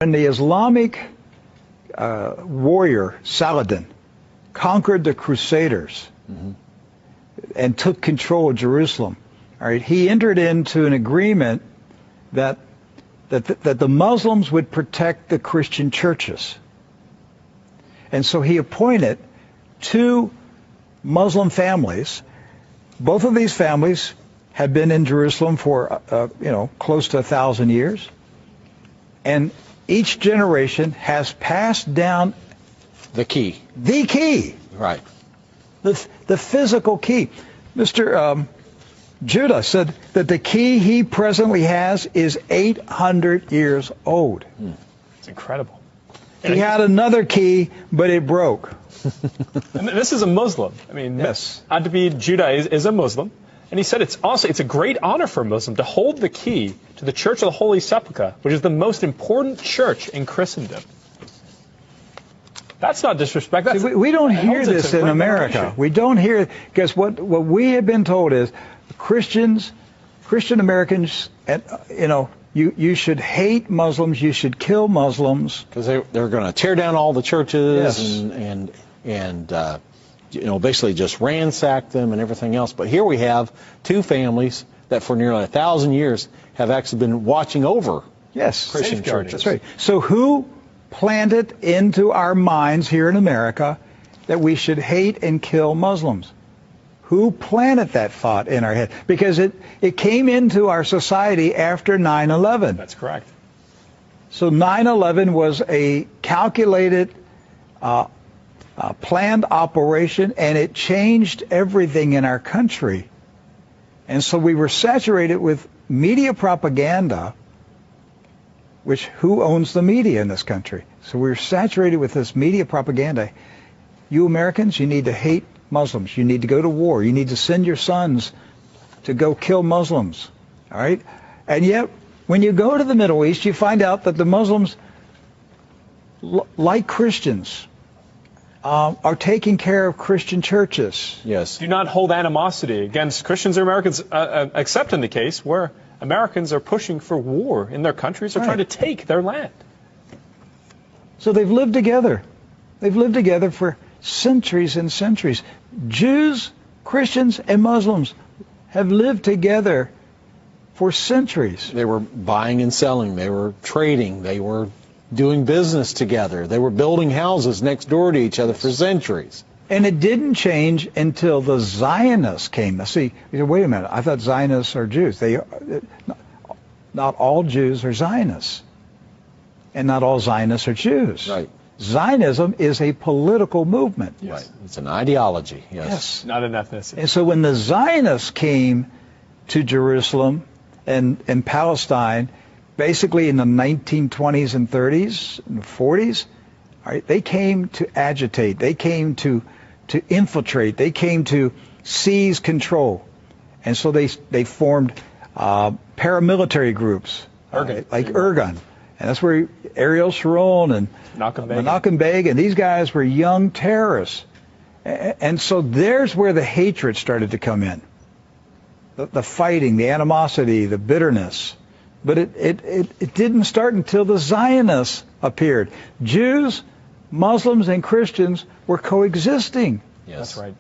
When the Islamic warrior Saladin conquered the Crusaders and took control of Jerusalem, all right, he entered into an agreement that the Muslims would protect the Christian churches. And so he appointed two Muslim families. Both of these families had been in Jerusalem for, close to 1,000 years. And each generation has passed down the key. The key. Right. The physical key. Mr. Judah said that the key he presently has is 800 years old. It's incredible. He had another key, but it broke. And this is a Muslim. I mean, yes. Adbi Judah is a Muslim. And he said it's a great honor for a Muslim to hold the key to the Church of the Holy Sepulchre, which is the most important church in Christendom. That's not disrespect. See, we don't hear this in America. We don't hear it, because what we have been told is Christian Americans, you should hate Muslims, you should kill Muslims. Because they're going to tear down all the churches yes. and basically just ransack them and everything else. But here we have two families that for nearly 1,000 years have actually been watching over Christian churches. That's right. So who planted into our minds here in America that we should hate and kill Muslims? Who planted that thought in our head? Because it came into our society after 9/11. That's correct. So 9/11 was a calculated, planned operation, and it changed everything in our country. And so we were saturated with media propaganda, which who owns the media in this country? So we're saturated with this media propaganda. You Americans, you need to hate Muslims. You need to go to war. You need to send your sons to go kill Muslims. All right? And yet, when you go to the Middle East, you find out that the Muslims, like Christians, are taking care of Christian churches. Yes. Do not hold animosity against Christians or Americans, except in the case where Americans are pushing for war in their countries or trying to take their land. So they've lived together. They've lived together for centuries and centuries. Jews, Christians, and Muslims have lived together for centuries. They were buying and selling. They were trading. They were doing business together. They were building houses next door to each other for centuries. And it didn't change until the Zionists came. Now, see, wait a minute. I thought Zionists are Jews. Not all Jews are Zionists. And not all Zionists are Jews. Right. Zionism is a political movement. Yes. Right. It's an ideology. Yes. Not an ethnicity. And so when the Zionists came to Jerusalem and Palestine, basically in the 1920s and 30s and 40s, all right, they came to agitate. They came to infiltrate. They came to seize control. And so they formed paramilitary groups, like Irgun. And that's where Ariel Sharon and Menachem Begin, and these guys were young terrorists. And so there's where the hatred started to come in. The fighting, the animosity, the bitterness. But it didn't start until the Zionists appeared. Jews, Muslims, and Christians were coexisting. Yes. That's right.